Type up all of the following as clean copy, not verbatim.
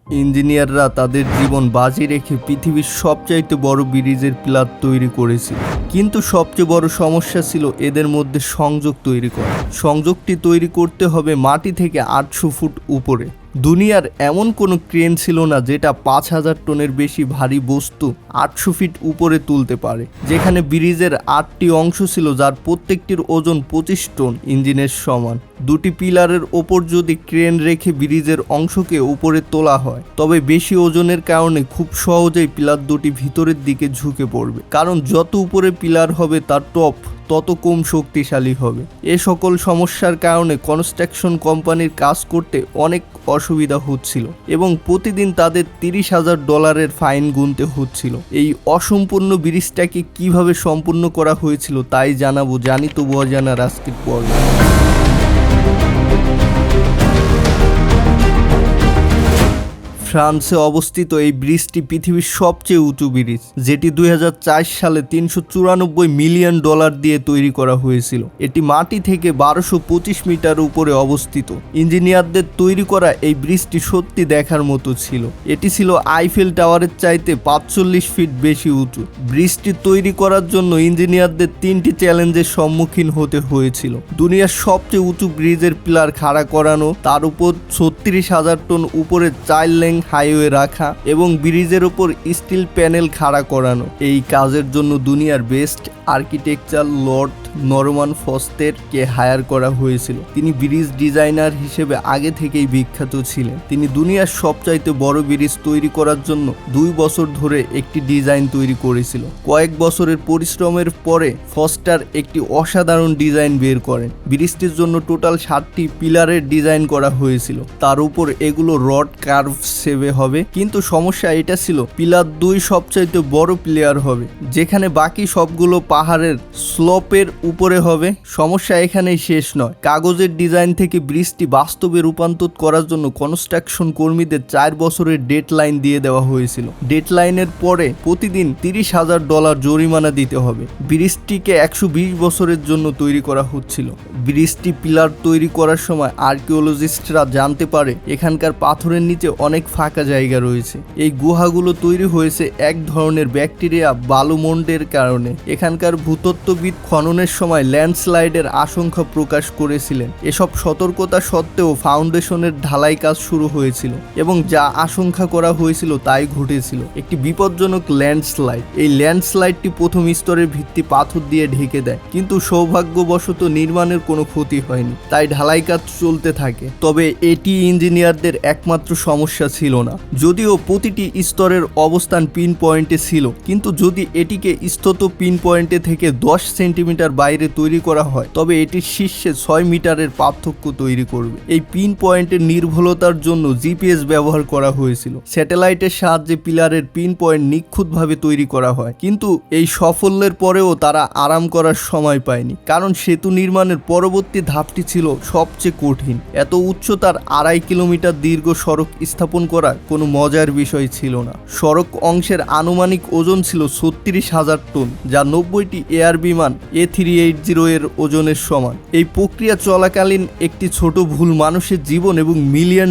ইঞ্জিনিয়াররা তাদের জীবন বাজি রেখে পৃথিবীর সবচাইতে বড় ব্রিজের পিলার তৈরি করেছিল, কিন্তু সবচেয়ে বড় সমস্যা ছিল এদের মধ্যে সংযোগ তৈরি করা। সংযোগটি তৈরি করতে হবে মাটি থেকে 800 ফুট উপরে। দুনিয়ার এমন কোনো ক্রেন ছিল না যেটা 5000 টনের বেশি ভারী বস্তু 800 ফিট উপরে তুলতে পারে। যেখানে ব্রিজের 8টি অংশ ছিল যার প্রত্যেকটির ওজন 25 টন ইঞ্জিনের সমান। দুটি পিলারের ওপর যদি ক্রেন রেখে ব্রিজের অংশকে উপরে তোলা হয়, তবে বেশি ওজনের কারণে খুব সহজেই পিলার দুটি ভিতরের দিকে ঝুঁকে পড়বে, কারণ যত উপরে পিলার হবে তার টপ তত কম শক্তিশালী হবে। এ সকল সমস্যার কারণে কনস্ট্রাকশন কোম্পানির কাজ করতে অনেক অসুবিধা হচ্ছিল এবং প্রতিদিন তাদের $30,000 ফাইন গুনতে হচ্ছিল। এই অসম্পূর্ণ ব্রিজটাকে কিভাবে সম্পূর্ণ করা হয়েছিল তাই জানাবো জানি তবু অজানার আজকের পর্বে। ফ্রান্সে অবস্থিত এই ব্রিজটি পৃথিবীর সবচেয়ে উঁচু ব্রিজ, যেটি 2004 সালে $394 মিলিয়ন দিয়ে তৈরি করা হয়েছিল। এটি মাটি থেকে 1225 মিটার উপরে অবস্থিত। ইঞ্জিনিয়ারদের তৈরি করা এই ব্রিজটি সত্যি দেখার মতো ছিল। এটি ছিল আইফেল টাওয়ারের চাইতে 45 ফিট বেশি উঁচু। ব্রিজটি তৈরি করার জন্য ইঞ্জিনিয়ারদের 3টি চ্যালেঞ্জের সম্মুখীন হতে হয়েছিল। দুনিয়ার সবচেয়ে উঁচু ব্রিজের পিলার খাড়া করানো, তার উপর 36,000 টন উপরে 4 লেন হাইওয়ে রাখা এবং ব্রিজের উপর স্টিল প্যানেল খাড়া করানো। এই কাজের জন্য দুনিয়ার বেস্ট আর্কিটেকচার লর্ড নরমান ফস্টেরকে হায়ার করা হয়েছিল। তিনি ব্রিজ ডিজাইনার হিসেবে আগে থেকেই বিখ্যাত ছিলেন। তিনি দুনিয়ার সবচাইতে বড় ব্রিজ তৈরি করার জন্য 2 বছর ধরে একটি ডিজাইন তৈরি করেছিল। কয়েক বছরের পরিশ্রমের পরে ফস্টার একটি অসাধারণ ডিজাইন বের করেন। ব্রিজটির জন্য টোটাল 7টি পিলারের ডিজাইন করা হয়েছিল, তার উপর এগুলো রড কার্ভ সেভে হবে। কিন্তু সমস্যা এটা ছিল, পিলার 2 সবচাইতে বড় পিলার হবে, যেখানে বাকি সবগুলো পাহাড়ের স্লোপের উপরে হবে। সমস্যা এখানেই শেষ নয়। কাগজের ডিজাইন থেকে ব্রিজটি বাস্তবে রূপান্তর করার জন্য কনস্ট্রাকশন কর্মীদের 4 বছরের ডেডলাইন দিয়ে দেওয়া হয়েছিল। ডেডলাইনের পরে প্রতিদিন $30,000 জরিমানা দিতে হবে। ব্রিজটিকে 120 বছরের জন্য তৈরি করা হচ্ছিল। ব্রিজটি পিলার তৈরি করার সময় আর্কিওলজিস্টরা জানতে পারে এখানকার পাথরের নিচে অনেক ফাঁকা জায়গা রয়েছে। এই গুহাগুলো তৈরি হয়েছে এক ধরনের ব্যাকটেরিয়া বালুমন্ডের কারণে। এখানকার ভূতত্ত্ববিদ খননের সময় ল্যান্ডস্লাইডের আশঙ্কা প্রকাশ করেছিলেন। এসব সতর্কতা সত্ত্বেও ফাউন্ডেশনের ঢালাই কাজ শুরু হয়েছিল এবং যা আশঙ্কা করা হয়েছিল তাই ঘটেছিল, একটি বিপজ্জনক ল্যান্ডস্লাইড। এই ল্যান্ডস্লাইডটি প্রথম স্তরের ভিত্তি পাথর দিয়ে ঢেকে দেয়, কিন্তু সৌভাগ্যবশত নির্মাণের কোনো ক্ষতি হয়নি, তাই ঢালাই কাজ চলতে থাকে। তবে এটি ইঞ্জিনিয়ারদের একমাত্র সমস্যা ছিল না। যদিও প্রতিটি স্তরের অবস্থান পিন পয়েন্টে ছিল, কিন্তু যদি এটিকে স্থিত পিন পয়েন্টে থেকে 10 সেন্টিমিটার বাইরে তৈরি করা হয়, তবে এটির শীর্ষে 6 মিটারের পার্থক্য তৈরি করবে। এই পিন পয়েন্টের নির্ভুলতার জন্য জিপিএস ব্যবহার করা হয়েছিল। স্যাটেলাইটের সাহায্যে পিলারের পিন পয়েন্ট নিখুঁতভাবে তৈরি করা হয়, কিন্তু এই সাফল্যের পরেও তারা আরাম করার সময় পায়নি, কারণ সেতু নির্মাণের পরবর্তী ধাপটি ছিল সবচেয়ে কঠিন। এত উচ্চতার 2.5 কিলোমিটার দীর্ঘ সড়ক স্থাপন করা কোনো মজার বিষয় ছিল না। সড়ক অংশের আনুমানিক ওজন ছিল 36,000 টন, যা 90টি এয়ার বিমান A380 এর ওজনের সমান। এই প্রক্রিয়া চলাকালীন একটি ছোট ভুল মানুষের জীবন এবং $মিলিয়ন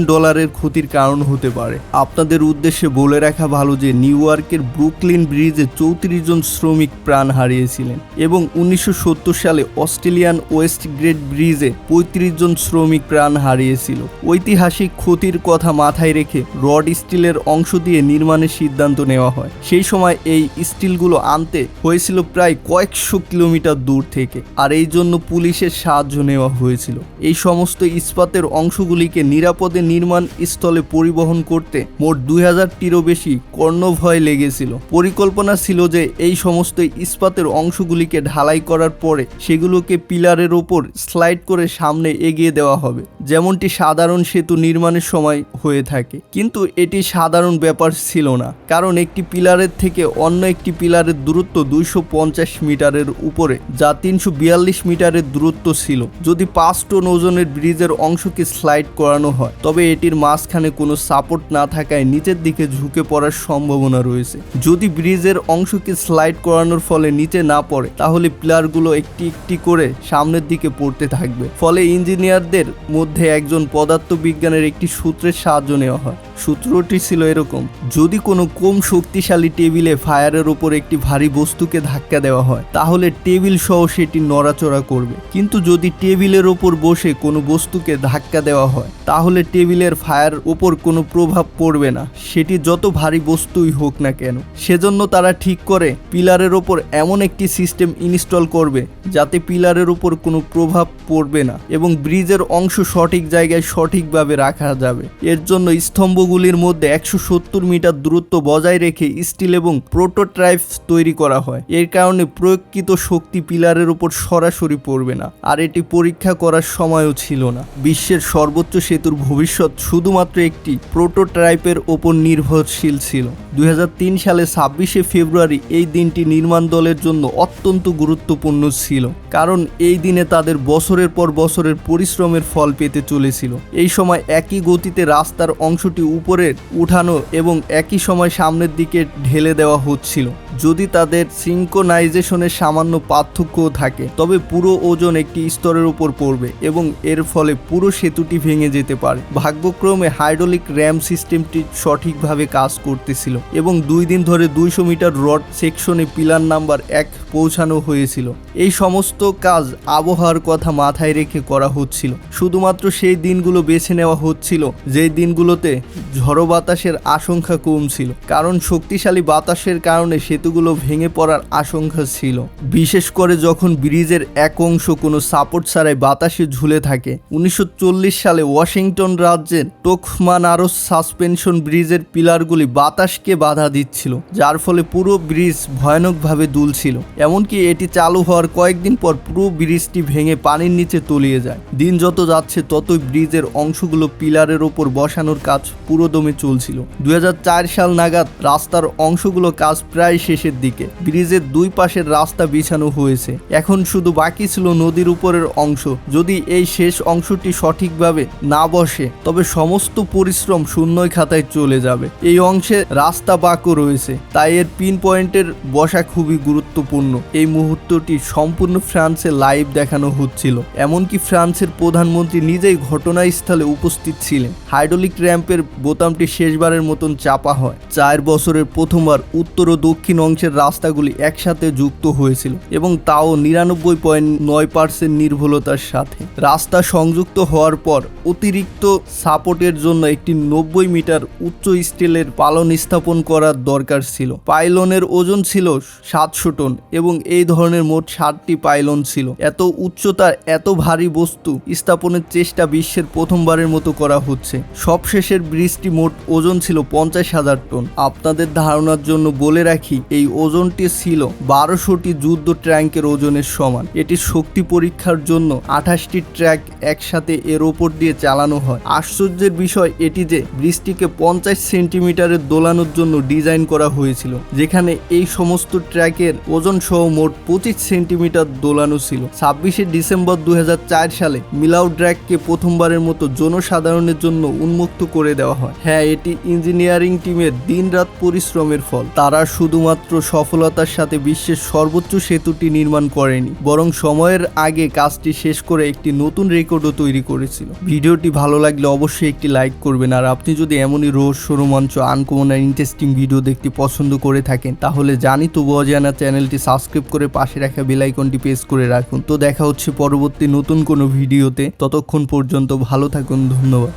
ক্ষতির কারণ হতে পারে। আপনাদের উদ্দেশ্যে বলে রাখা ভালো যে নিউ ইয়র্কের ব্রুকলিন ব্রিজে 34 জন শ্রমিক প্রাণ হারিয়েছিলেন এবং 1970 সালে অস্ট্রেলিয়ান ওয়েস্ট গ্রেট ব্রিজে 35 জন শ্রমিক প্রাণ হারিয়েছিল। ঐতিহাসিক ক্ষতির কথা মাথায় রেখে রড স্টিলের অংশ দিয়ে নির্মাণের সিদ্ধান্ত নেওয়া হয়। সেই সময় এই স্টিলগুলো আনতে হয়েছিল প্রায় কয়েকশো কিলোমিটার দূর থেকে, আর এই জন্য পুলিশের সাহায্য নেওয়া হয়েছিল। এই সমস্ত ইস্পাতের অংশগুলিকে নিরাপদে নির্মাণ স্থলে পরিবহন করতে মোট 2000টিরও বেশি কর্ণভয় লেগেছিল। পরিকল্পনা ছিল যে এই সমস্ত ইস্পাতের অংশগুলিকে ঢালাই করার পরে সেগুলোকে পিলারের ওপর স্লাইড করে সামনে এগিয়ে দেওয়া হবে, যেমনটি সাধারণ সেতু নির্মাণের সময় হয়ে থাকে। কিন্তু এটি সাধারণ ব্যাপার ছিল না, কারণ একটি পিলারের থেকে অন্য একটি পিলারের দূরত্ব 250 মিটারের উপরে, যা 342 মিটারের দূরত্ব ছিল। যদি 5 টন ওজনের ব্রিজের অংশকে স্লাইড করানো হয়, তবে এটির মাঝখানে কোনো সাপোর্ট না থাকায় নিচের দিকে ঝুঁকে পড়ার সম্ভাবনা রয়েছে। যদি ব্রিজের অংশকে স্লাইড করানোর ফলে নিচে না পড়ে, তাহলে পিলারগুলো একটি একটি করে সামনের দিকে পড়তে থাকবে। ফলে ইঞ্জিনিয়ারদের মধ্যে একজন পদার্থবিজ্ঞানের একটি সূত্রের সাহায্য নেওয়া হয়। সূত্রটি ছিল এরকম: যদি কোনো কম শক্তিশালী টেবিলে ফায়ারের ওপর একটি ভারী বস্তুকে ধাক্কা দেওয়া হয় তাহলে টেবিল সহ সেটি নড়াচড়া করবে, কিন্তু যদি টেবিলের ওপর বসে কোনো বস্তুকে ধাক্কা দেওয়া হয় তাহলে টেবিলের ফায়ার ওপর কোনো প্রভাব পড়বে না, সেটি যত ভারী বস্তুই হোক না কেন। সেজন্য তারা ঠিক করে পিলারের ওপর এমন একটি সিস্টেম ইনস্টল করবে যাতে পিলারের উপর কোনো প্রভাব পড়বে না এবং ব্রিজের অংশ সঠিক জায়গায় সঠিকভাবে রাখা যাবে। এর জন্য স্তম্ভগুলির মধ্যে 170 মিটার দূরত্ব বজায় রেখে স্টিল এবং প্রোটোটাইপস তৈরি করা হয়। এর কারণে প্রয়োগকৃত শক্তি পিলারের উপর সরাসরি পড়বে না, আর এটি পরীক্ষা করার সময়ও ছিল না। বিশ্বের সর্বোচ্চ সেতুর ভবিষ্যৎ শুধুমাত্র একটি প্রোটোটাইপের ওপর নির্ভরশীল ছিল। 2003 সালে 26শে ফেব্রুয়ারি এই দিনটি নির্মাণ দলের জন্য অত্যন্ত গুরুত্বপূর্ণ ছিল, কারণ এই দিনে তাদের বছরের পর বছরের পরিশ্রমের ফল পেতে চলেছিল। এই সময় একই গতিতে রাস্তার অংশটি উপরে উঠানো এবং একই সময় সামনের দিকে ঢেলে দেওয়া হচ্ছিল। যদি তাদের সিঙ্ক্রোনাইজেশনের সামান্য পার্থক্যও থাকে তবে পুরো ওজন একটি স্তরের উপর পড়বে এবং এর ফলে পুরো সেতুটি ভেঙে যেতে পারে। ভাগ্যক্রমে হাইড্রোলিক র্যাম সিস্টেমটি সঠিকভাবে কাজ করতেছিল এবং 2 দিন ধরে 200 মিটার রড সেকশনে পিলার নাম্বার 1 পৌঁছানো হয়েছিল। এই সমস্ত কাজ আবহাওয়ার কথা মাথায় রেখে করা হচ্ছিল। শুধুমাত্র সেই দিনগুলো বেছে নেওয়া হচ্ছিল যেই দিনগুলোতে ঝড়ো বাতাসের আশঙ্কা কম ছিল, কারণ শক্তিশালী বাতাসের কারণে সেতুগুলো ভেঙে পড়ার আশঙ্কা ছিল, বিশেষ করে যখন ব্রিজের এক অংশ কোনো সাপোর্ট ছাড়াই বাতাসে ঝুলে থাকে। 1940 সালে ওয়াশিংটন রাজ্যের টোকমানারো সাসপেনশন ব্রিজের পিলারগুলি বাতাসকে বাধা দিচ্ছিল, যার ফলে পুরো ব্রিজ ভয়ানকভাবে দুলছিল। এমনকি এটি চালু হওয়ার কয়েকদিন পর পুরো ব্রিজটি ভেঙে পানির নিচে তলিয়ে যায়। দিন যত যাচ্ছে ততই ব্রিজের অংশগুলো পিলারের ওপর বসানোর কাজ পুরোদমে চলছিল। 2004 সাল নাগাদ রাস্তার অংশগুলো কাজ প্রায় শেষের দিকে। ব্রিজের দুই পাশের রাস্তা বিছানো হয়েছে, এখন শুধু বাকি ছিল নদীর উপরের অংশ। যদি এই শেষ অংশটি সঠিকভাবে না বসে তবে সমস্ত পরিশ্রম শূন্যই খাতায় চলে যাবে। এই অংশে রাস্তা বাঁকও রয়েছে, তাই এর পিন পয়েন্টের বসা খুবই গুরুত্বপূর্ণ। এই মুহূর্তটি সম্পূর্ণ ফ্রান্সে লাইভ দেখানো হচ্ছিল, এমনকি ফ্রান্সের প্রধানমন্ত্রী নিজেই ঘটনাস্থলে উপস্থিত ছিলেন। হাইড্রোলিক র্যাম্পের বোতামটি শেষবারের মতন চাপা হয়। 4 বছরের প্রথমবার উত্তর ও দক্ষিণ অংশের রাস্তাগুলি একসাথে যুক্ত হয়েছিল এবং তাও 99.9% নির্ভুলতার সাথে। রাস্তা সংযুক্ত হওয়ার পর অতিরিক্ত সাপোর্টের জন্য একটি 90 মিটার উচ্চ স্টিলের পালন স্থাপন করার দরকার ছিল। পাইলনের ওজন ছিল 700 টন এবং এই ধরনের মোট 60টি পাইলন ছিল। এত উচ্চতার এত ভারী বস্তু স্থাপনের চেষ্টা বিশ্বের প্রথমবারের মতো করা হচ্ছে। সবশেষের ব্রিজটি মোট ওজন ছিল 50,000 টন। আপনাদের ধারণার জন্য বলে রাখি, এই ওজনটি ছিল 1200টি যুদ্ধ ট্যাঙ্কের ওজনের সমান। এটি শক্তি পরীক্ষার জন্য 28টি ট্র্যাক একসাথে এর ওপর দিয়ে চালানো হয়। আশ্চর্যের বিষয় এটি যে ব্রিজটিকে 50 সেন্টিমিটারের দোলানোর জন্য ডিজাইন করা হয়েছিল, যেখানে এই সমস্ত ট্র্যাকের ওজন সহ মোট 25 সেন্টিমিটার দোলানো ছিল। 26শে ডিসেম্বর 2004 সালে মিলাউ ড্র্যাককে প্রথমবারের মতো জনসাধারণের জন্য উন্মুক্ত করে দেওয়া হয়। হ্যাঁ, এটি ইঞ্জিনিয়ারিং টিমের দিনরাত পরিশ্রমের ফল। তারা শুধুমাত্র সফলতার সাথে বিশ্বের সর্বোচ্চ সেতুটি নির্মাণ করেনি, বরং সময়ের আগে কাজটি শেষ করে একটি নতুন রেকর্ডও তৈরি করেছিল। ভিডিওটি ভালো লাগলে অবশ্যই একটি লাইক করবেন, আর আপনি যদি এমনই রহস্য, রোমাঞ্চ, আনকমন আর ইন্টারেস্টিং ভিডিও দেখতে পছন্দ করে থাকেন তাহলে জানি তবু অজানা চ্যানেলটি সাবস্ক্রাইব করে পাশে রাখা বেল আইকনটি প্রেস করে রাখুন। তো দেখা হচ্ছে পরবর্তী নতুন কোনো ভিডিওতে। ততক্ষণ পর্যন্ত ভালো থাকুন, ধন্যবাদ।